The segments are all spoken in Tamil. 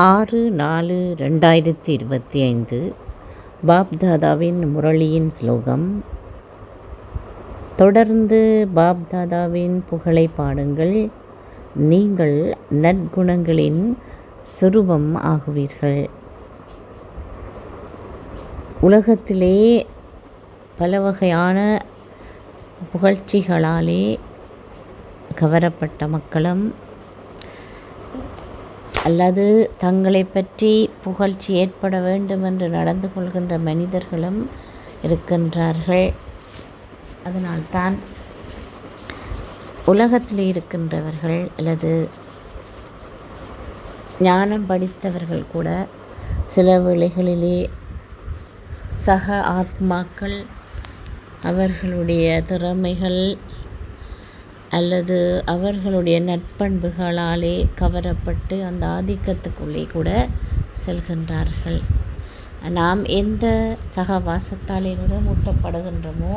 6/4/2025 பாப்தாதாவின் முரளியின் ஸ்லோகம். தொடர்ந்து பாப்தாதாவின் புகழை பாடுங்கள், நீங்கள் நற்குணங்களின் சுரூபம் ஆகுவீர்கள். உலகத்திலே பல வகையான புகழ்ச்சிகளாலே கவரப்பட்ட மக்களும் அல்லது தங்களை பற்றி புகழ்ச்சி ஏற்பட வேண்டும் என்று நடந்து கொள்கின்ற மனிதர்களும் இருக்கின்றார்கள். அதனால்தான் உலகத்தில் இருக்கின்றவர்கள் அல்லது ஞானம் படித்தவர்கள் கூட சில வேளைகளிலே சக ஆத்மாக்கள் அவர்களுடைய திறமைகள் அல்லது அவர்களுடைய நற்பண்புகளாலே கவரப்பட்டு அந்த ஆதிக்கத்துக்குள்ளே கூட செல்கின்றார்கள். நாம் எந்த சகவாசத்தாலே நிறமூட்டப்படுகின்றோமோ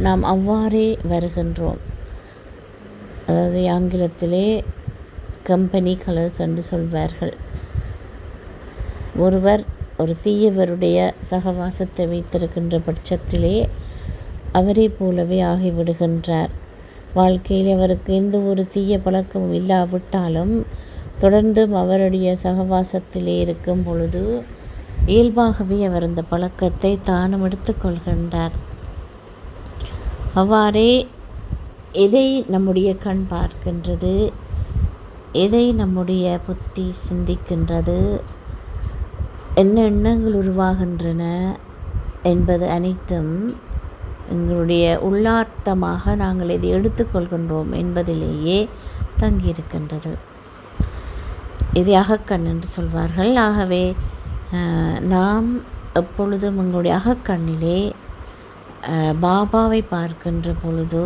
நாம் அவ்வாறே வருகின்றோம். அதாவது ஆங்கிலத்திலே கம்பெனி கலர்ஸ் என்று சொல்வார்கள். ஒருவர் ஒரு தீயவருடைய சகவாசத்தை வைத்திருக்கின்ற பட்சத்திலே அவரை போலவே ஆகிவிடுகின்றார். வாழ்க்கையில் அவருக்கு எந்த ஒரு தீய பழக்கமும் இல்லாவிட்டாலும் தொடர்ந்தும் அவருடைய சகவாசத்திலே இருக்கும் பொழுது இயல்பாகவே அவர் அந்த பழக்கத்தை தானும் எடுத்துக்கொள்கின்றார். அவ்வாறே எதை நம்முடைய கண் பார்க்கின்றது, எதை நம்முடைய புத்தி சிந்திக்கின்றது, என்ன எண்ணங்கள் உருவாகின்றன என்பது அனைத்தும் எங்களுடைய உள்ளார்த்தமாக நாங்கள் இதை எடுத்துக்கொள்கின்றோம் என்பதிலேயே தங்கியிருக்கின்றது. இதை அகக்கண் என்று சொல்வார்கள். ஆகவே நாம் எப்பொழுதும் எங்களுடைய அகக்கண்ணிலே பாபாவை பார்க்கின்ற பொழுது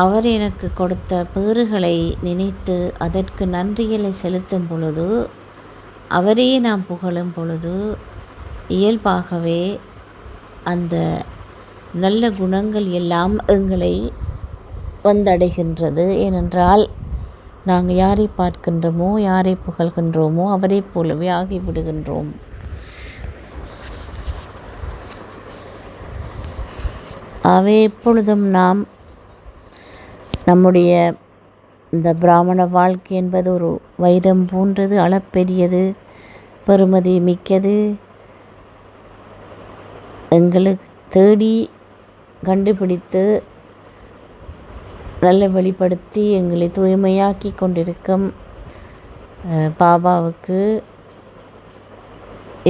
அவர் எனக்கு கொடுத்த பேறுகளை நினைத்து அதற்கு நன்றிகளை செலுத்தும் பொழுது, அவரையே நாம் புகழும் பொழுது இயல்பாகவே அந்த நல்ல குணங்கள் எல்லாம் எங்களை வந்தடைகின்றது. ஏனென்றால் நாங்கள் யாரை பார்க்கின்றோமோ, யாரை புகழ்கின்றோமோ அவரை போலவே ஆகிவிடுகின்றோம். ஆகவே எப்பொழுதும் நாம் நம்முடைய இந்த பிராமண வாழ்க்கை என்பது ஒரு வைரம் போன்றது, அளப்பெரியது, பெறுமதி மிக்கது. எங்களுக்கு தேடி கண்டுபிடித்து நல்ல வெளிப்படுத்தி எங்களை தூய்மையாக்கி கொண்டிருக்கும் பாபாவுக்கு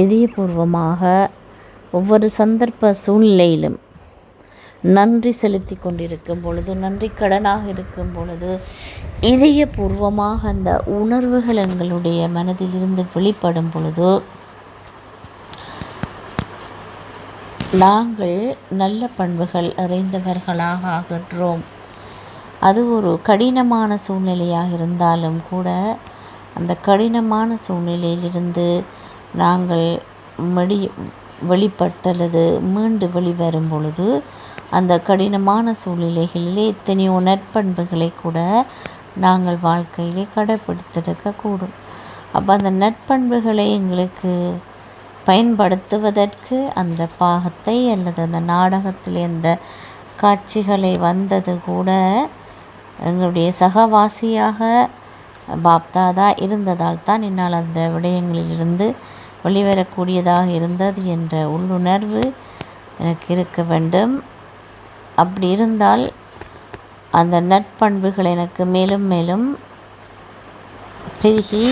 இதயபூர்வமாக ஒவ்வொரு சந்தர்ப்ப சூழ்நிலையிலும் நன்றி செலுத்தி கொண்டிருக்கும் பொழுது, நன்றி கடனாக இருக்கும் பொழுது இதயபூர்வமாக அந்த உணர்வுகள் எங்களுடைய மனதிலிருந்து வெளிப்படும் பொழுது நாங்கள் நல்ல பண்புகள் நிறைந்தவர்களாக ஆகின்றோம். அது ஒரு கடினமான சூழ்நிலையாக இருந்தாலும் கூட அந்த கடினமான சூழ்நிலையிலிருந்து நாங்கள் வெளிப்பட்டல்லது மீண்டு வெளிவரும் பொழுது அந்த கடினமான சூழ்நிலைகளிலே எத்தனையோ நற்பண்புகளை கூட நாங்கள் வாழ்க்கையிலே கடைப்பிடித்திருக்கக்கூடும். அப்போ அந்த நற்பண்புகளை எங்களுக்கு பயன்படுத்துவதற்கு அந்த பாகத்தை அல்லது அந்த நாடகத்தில் எந்த காட்சிகளை வந்தது கூட எங்களுடைய சகவாசியாக பாப்தாதா இருந்ததால் தான் என்னால் அந்த விடயங்களிலிருந்து வெளிவரக்கூடியதாக இருந்தது என்ற உள்ளுணர்வு எனக்கு இருக்க வேண்டும். அப்படி இருந்தால் அந்த நற்பண்புகள் எனக்கு மேலும் மேலும் பெருகி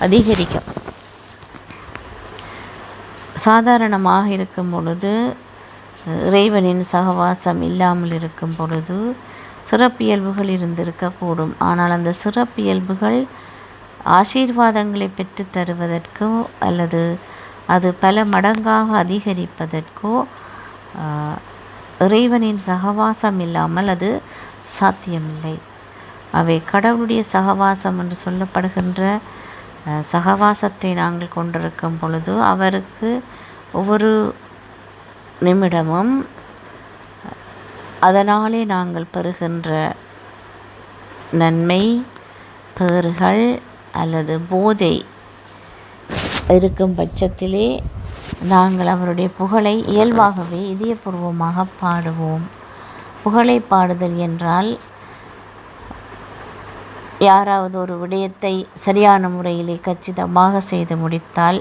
அதிகரிக்கும். சாதாரணமாக இருக்கும் பொழுது, இறைவனின் சகவாசம் இல்லாமல் இருக்கும் பொழுது சிறப்பியல்புகள் இருந்திருக்கக்கூடும். ஆனால் அந்த சிறப்பியல்புகள் ஆசீர்வாதங்களை பெற்று தருவதற்கோ அல்லது அது பல மடங்காக அதிகரிப்பதற்கோ இறைவனின் சகவாசம் இல்லாமல் அது சாத்தியமில்லை. அவை கடவுளுடைய சகவாசம் என்று சொல்லப்படுகின்ற சகவாசத்தை நாங்கள் கொண்டிருக்கும் பொழுது அவருக்கு ஒவ்வொரு நிமிடமும் அதனாலே நாங்கள் பெறுகின்ற நன்மை, பேறுகள், அல்லது போதை இருக்கும் பட்சத்திலே நாங்கள் அவருடைய புகழை இயல்பாகவே இதயபூர்வமாக பாடுவோம். புகழை பாடுதல் என்றால் யாராவது ஒரு விடயத்தை சரியான முறையிலே கச்சிதமாக செய்து முடித்தால்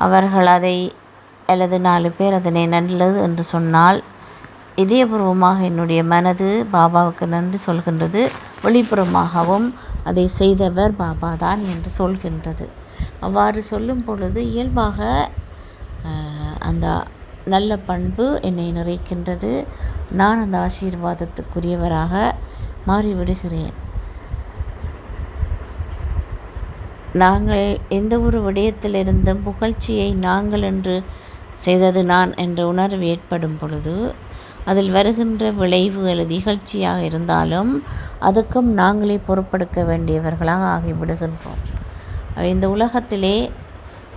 அவர்கள் அதை அல்லது 4 பேர் அதனை நல்லது என்று சொன்னால் இதயபூர்வமாக என்னுடைய மனது பாபாவுக்கு நன்றி சொல்கின்றது. வெளிப்புறமாகவும் அதை செய்தவர் பாபா தான் என்று சொல்கின்றது. அவ்வாறு சொல்லும் பொழுது இயல்பாக அந்த நல்ல பண்பு என்னை நிறைக்கின்றது. நான் அந்த ஆசீர்வாதத்துக்குரியவராக மாறிவிடுகிறேன். நாங்கள் எந்த ஒரு விடயத்திலிருந்தும் புகழ்ச்சியை நாங்கள் என்று செய்தது நான் என்ற உணர்வு ஏற்படும் பொழுது அதில் வருகின்ற விளைவு அல்லது இகழ்ச்சியாக இருந்தாலும் அதுக்கும் நாங்களே பொறுப்பெடுக்க வேண்டியவர்களாக ஆகிவிடுகின்றோம். இந்த உலகத்திலே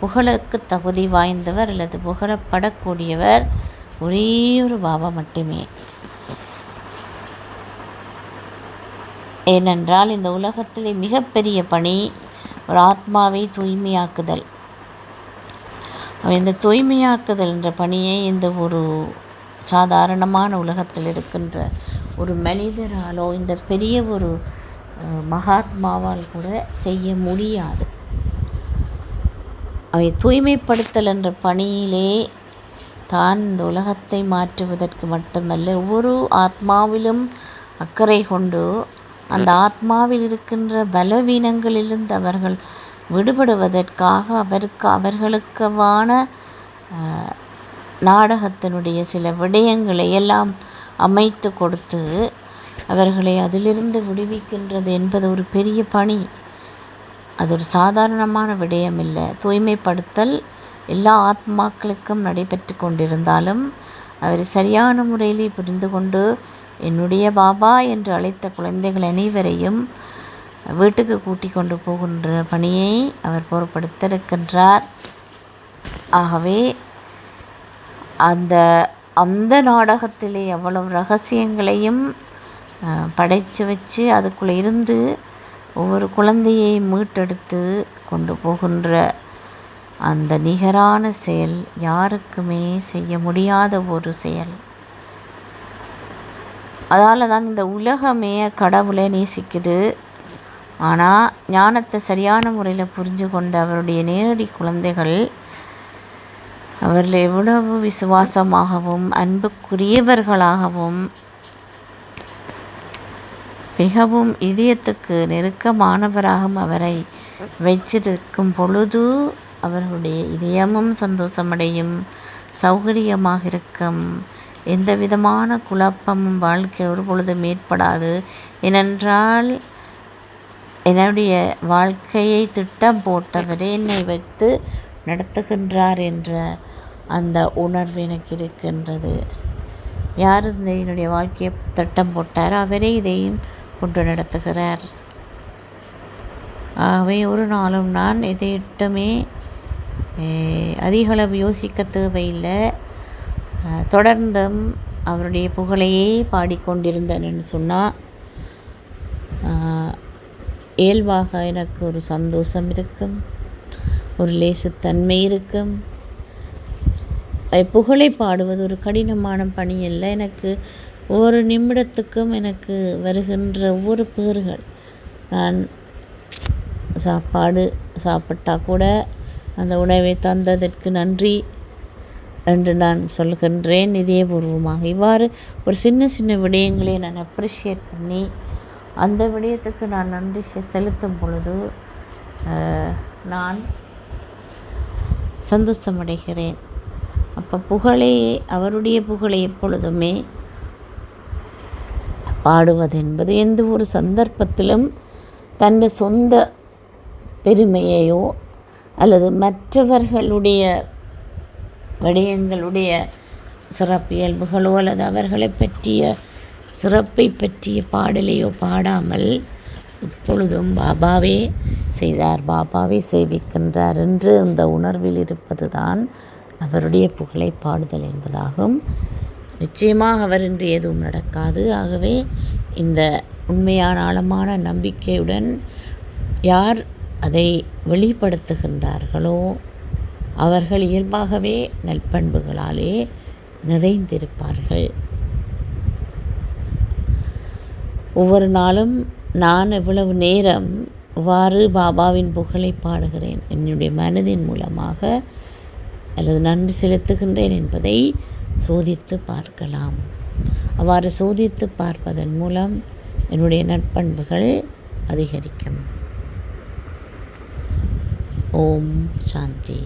புகழுக்கு தகுதி வாய்ந்தவர் அல்லது புகழப்படக்கூடியவர் ஒரே ஒரு பாபா மட்டுமே. ஏனென்றால் இந்த உலகத்திலே மிகப்பெரிய பணி ஒரு ஆத்மாவை தூய்மையாக்குதல். இந்த தூய்மையாக்குதல் என்ற பணியை இந்த ஒரு சாதாரணமான உலகத்தில் இருக்கின்ற ஒரு மனிதராலோ இந்த பெரிய ஒரு மகாத்மாவால் கூட செய்ய முடியாது. அவை தூய்மைப்படுத்தல் என்ற பணியிலே தான் இந்த உலகத்தை மாற்றுவதற்கு மட்டுமல்ல, ஒவ்வொரு ஆத்மாவிலும் அக்கறை கொண்டு அந்த ஆத்மாவில் இருக்கின்ற பலவீனங்களிலிருந்து அவர்கள் விடுபடுவதற்காக அவர்களுக்கான நாடகத்தினுடைய சில விடயங்களை எல்லாம் அமைத்து கொடுத்து அவர்களை அதிலிருந்து விடுவிக்கின்றது என்பது ஒரு பெரிய பணி. அது ஒரு சாதாரணமான விடயம் இல்லை. தூய்மைப்படுத்தல் எல்லா ஆத்மாக்களுக்கும் நடைபெற்று கொண்டிருந்தாலும் அவரை சரியான முறையிலே புரிந்து கொண்டு என்னுடைய பாபா என்று அழைத்த குழந்தைகள் அனைவரையும் வீட்டுக்கு கூட்டி கொண்டு போகின்ற பணியை அவர் பொறுப்படுத்திருக்கின்றார். ஆகவே அந்த நாடகத்திலே அவ்வளவு ரகசியங்களையும் படைத்து வச்சு அதுக்குள்ளே இருந்து ஒவ்வொரு குழந்தையை மீட்டெடுத்து கொண்டு போகின்ற அந்த நிகரான செயல் யாருக்குமே செய்ய முடியாத ஒரு செயல். அதால் தான் இந்த உலகமே கடவுளை நேசிக்குது. ஆனால் ஞானத்தை சரியான முறையில் புரிஞ்சு கொண்ட அவருடைய நேரடி குழந்தைகள் அவர்கள் எவ்வளவு விசுவாசமாகவும் அன்புக்குரியவர்களாகவும் மிகவும் இதயத்துக்கு நெருக்கமானவராகவும் அவரை வைச்சிருக்கும் பொழுது அவர்களுடைய இதயமும் சந்தோஷமடையும், சௌகரியமாக இருக்கும். எந்த விதமான குழப்பமும் வாழ்க்கை ஒரு பொழுதும் ஏற்படாது. ஏனென்றால் என்னுடைய வாழ்க்கையை திட்டம் போட்டவரே என்னை வைத்து நடத்துகின்றார் என்ற அந்த உணர்வு எனக்கு இருக்கின்றது. யார் என்னுடைய வாழ்க்கையை திட்டம் போட்டாரோ அவரே இதையும் கொண்டு நடத்துகிறார். ஆகவே ஒரு நாளும் நான் இதையிட்டுமே அதிகளவு யோசிக்க தேவையில்லை. தொடர்ந்தும் அவருடைய புகழையே பாடிக்கொண்டிருந்தேன் என்று சொன்னால் இயல்பாக எனக்கு ஒரு சந்தோஷம் இருக்கும், ஒரு லேசுத்தன்மை இருக்கும். புகழை பாடுவது ஒரு கடினமான பணி அல்ல. எனக்கு ஒவ்வொரு நிமிடத்துக்கும் எனக்கு வருகின்ற ஒவ்வொரு பேறுகள், நான் சாப்பிட்டால் கூட அந்த உணவை தந்ததற்கு நன்றி என்று நான் சொல்கின்றேன் இதயபூர்வமாக. இவ்வாறு ஒரு சின்ன சின்ன விடயங்களை நான் அப்ரிஷியேட் பண்ணி அந்த விடயத்துக்கு நான் நன்றி செலுத்தும் பொழுது நான் சந்தோஷமடைகிறேன். அப்போ அவருடைய புகழை எப்பொழுதுமே பாடுவது என்பது எந்த ஒரு சந்தர்ப்பத்திலும் தன் சொந்த பெருமையையோ அல்லது மற்றவர்களுடைய விடயங்களுடைய சிறப்பியல்புகளோ அல்லது அவர்களை பற்றிய சிறப்பை பற்றிய பாடலையோ பாடாமல் இப்பொழுதும் பாபாவே செய்தார், பாபாவே சேவிக்கின்றார் என்று அந்த உணர்வில் இருப்பது தான் அவருடைய புகழை பாடுதல் என்பதாகும். நிச்சயமாக அவரின்றி எதுவும் நடக்காது. ஆகவே இந்த உண்மையான ஆழமான நம்பிக்கையுடன் யார் அதை வெளிப்படுத்துகின்றார்களோ அவர்கள் இயல்பாகவே நற்பண்புகளாலே நிறைந்திருப்பார்கள். ஒவ்வொரு நாளும் நான் எவ்வளவு நேரம் இவ்வாறு பாபாவின் புகழை பாடுகிறேன், என்னுடைய மனதின் மூலமாக அல்லது நன்றி செலுத்துகின்றேன் என்பதை சோதித்து பார்க்கலாம். அவ்வாறு சோதித்து பார்ப்பதன் மூலம் என்னுடைய நற்பண்புகள் அதிகரிக்கும். ஓம் சாந்தி.